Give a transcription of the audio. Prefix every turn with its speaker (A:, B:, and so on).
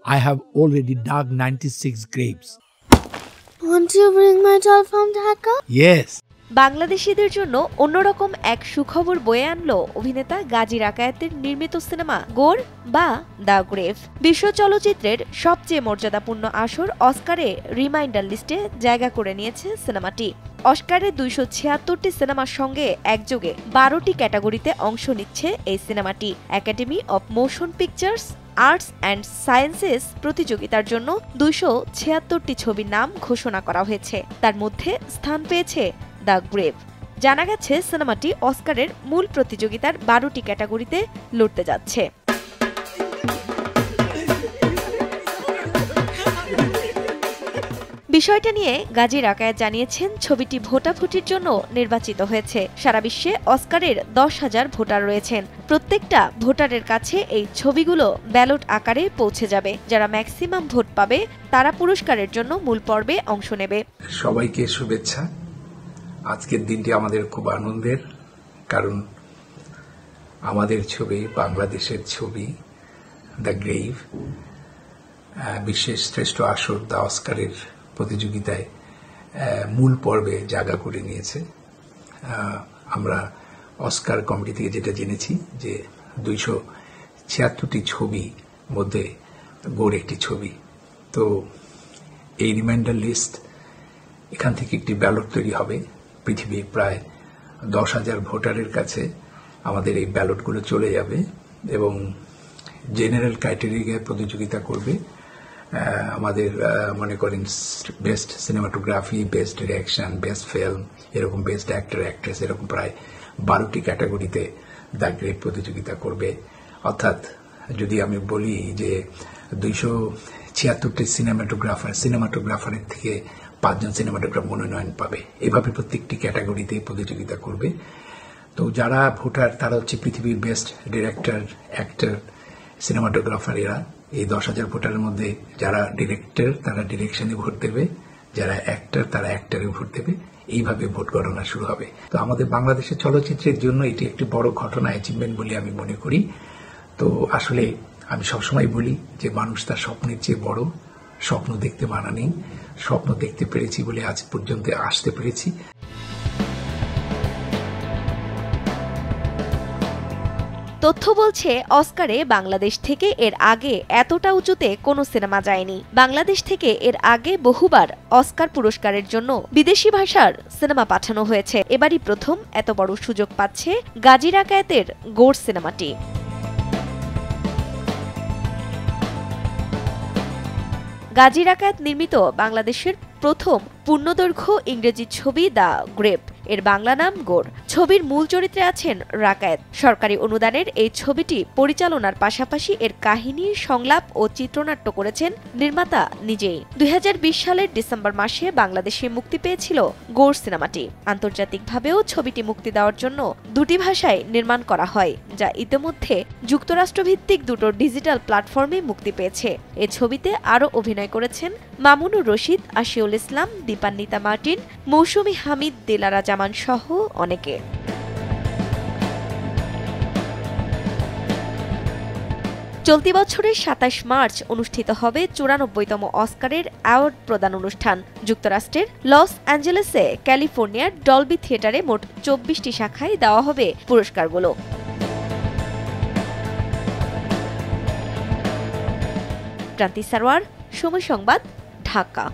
A: I have already dug 96 graves.
B: Won't you bring my doll from Dhaka?
A: Yes.
C: বাংলাদেশিদের জন্য অন্যরকম এক সুখবর বয়ে আনলো অভিনেতা গাজী রাকায়েতের নির্মিত সিনেমা গোর বা দ্য গ্রেভ। বিশ্ব চলচ্চিত্রের সবচেয়ে মর্যাদাপূর্ণ আসর অস্কারে রিমাইন্ডার লিস্টে জায়গা করে নিয়েছে সিনেমাটি। অস্কারে 276টি সিনেমার সঙ্গে একযোগে 12টি ক্যাটাগরিতে অংশ নিচ্ছে এই সিনেমাটি। Academy of motion pictures arts and sciences প্রতিযোগিতার জন্য 276টি ছবির নাম ঘোষণা করা হয়েছে। তার মধ্যে স্থান পেয়েছে দ্য গ্রেভ। জানা গেছে সিনেমাটি অস্কারের মূল প্রতিযোগিতার 12টি ক্যাটাগরিতে লড়তে যাচ্ছে। বিষয়টা নিয়ে গাজী রাকায়েত জানিয়েছেন, ছবিটি ভোটাভুটির জন্য নির্বাচিত হয়েছে। সারা বিশ্বে অস্কারের 10,000 ভোটার রয়েছেন। প্রত্যেকটা ভোটারের কাছে এই ছবিগুলো ব্যালট আকারে পৌঁছে যাবে। যারা ম্যাক্সিমাম ভোট পাবে তারা পুরস্কারের জন্য মূল পর্বে অংশ নেবে।
D: সবাইকে শুভেচ্ছা। আজকের দিনটি আমাদের খুব আনন্দের, কারণ আমাদের ছবি, বাংলাদেশের ছবি দ্য গ্রেভ বিশ্বের শ্রেষ্ঠ আসর দ্য অস্কারের প্রতিযোগিতায় মূল পর্বে জায়গা করে নিয়েছে। আমরা অস্কার কমিটি থেকে যেটা জেনেছি যে 276টি ছবি মধ্যে গোর একটি ছবি। তো এই রিমাইন্ডার লিস্ট, এখান থেকে একটি ব্যালট তৈরি হবে। পৃথিবীর প্রায় 10,000 ভোটারের কাছে আমাদের এই ব্যালটগুলো চলে যাবে এবং জেনারেল ক্রাইটেরিয়ায় প্রতিযোগিতা করবে। আমাদের মনে করেন best cinematography, best direction, best film, এরকম বেস্ট অ্যাক্টর অ্যাক্ট্রেস, এরকম প্রায় 12টি ক্যাটাগরিতে দ্য গ্রেভ প্রতিযোগিতা করবে। অর্থাৎ যদি আমি বলি যে 276টি সিনেমাটোগ্রাফারের থেকে 5 জন সিনেমাটোগ্রাফার মনোনয়ন পাবে। এভাবে প্রত্যেকটি ক্যাটাগরিতে প্রতিযোগিতা করবে। তো যারা ভোটার তারা হচ্ছে পৃথিবীর বেস্ট ডিরেক্টর, অ্যাক্টর, সিনেমাটোগ্রাফার। এরা এই 10,000 ভোটারের মধ্যে যারা ডিরেক্টর তারা ডিরেকশনে ভোট দেবে, যারা অ্যাক্টর তারা অ্যাক্টরে ভোট দেবে। এইভাবে ভোট গণনা শুরু হবে। তো আমাদের বাংলাদেশের চলচ্চিত্রের জন্য এটি একটি বড় ঘটনা, অ্যাচিভমেন্ট বলে আমি মনে করি। তো আসলে আমি সবসময় বলি যে মানুষ তার স্বপ্নের চেয়ে বড়, স্বপ্ন দেখতে মানা নেই। স্বপ্ন দেখতে পেরেছি বলে আজ পর্যন্ত আসতে পেরেছি।
C: তথ্য বলছে, অস্কারে বাংলাদেশ থেকে এর আগে এতটা উঁচুতে কোনো সিনেমা যায়নি। বাংলাদেশ থেকে এর আগে বহুবার অস্কার পুরস্কারের জন্য বিদেশি ভাষার সিনেমা পাঠানো হয়েছে। এবারই প্রথম এত বড় সুযোগ পাচ্ছে গাজী রাকায়েতের গোর সিনেমাটি। গাজী রাকায়েত নির্মিত বাংলাদেশের প্রথম পূর্ণদৈর্ঘ্য ইংরেজি ছবি দ্য গ্রেভ, এর বাংলা নাম গোর। ছবির মূল চরিত্রে আছেন রাকায়েত। সরকারি অনুদানের এই ছবিটি পরিচালনার পাশাপাশি এর কাহিনী, সংলাপ ও চিত্রনাট্য করেছেন নির্মাতা নিজেই। 2020 সালের ডিসেম্বর মাসে বাংলাদেশে মুক্তি পেয়েছিল গোর সিনেমাটি। আন্তর্জাতিকভাবেও ছবিটি মুক্তি দেওয়ার জন্য 2টি ভাষায় নির্মাণ করা হয়, যা ইতিমধ্যে যুক্তরাষ্ট্রভিত্তিক 2টো ডিজিটাল প্ল্যাটফর্মে মুক্তি পেয়েছে। এ ছবিতে আরও অভিনয় করেছেন মামুনুর রশিদ, আশিউল ইসলাম, দীপান্বিতা মার্টিন, মৌসুমী হামিদ, দিলারা জামান সহ অনেকে। চলতি বছরের 27 মার্চ অনুষ্ঠিত হবে 94তম অস্কারের অ্যাওয়ার্ড প্রদান অনুষ্ঠান। যুক্তরাষ্ট্রের লস অ্যাঞ্জেলেসে ক্যালিফোর্নিয়ার ডলবি থিয়েটারে মোট 24টি শাখায় দেওয়া হবে পুরস্কারগুলো। ক্রান্তি সারোয়ার, সময় সংবাদ, ঢাকা।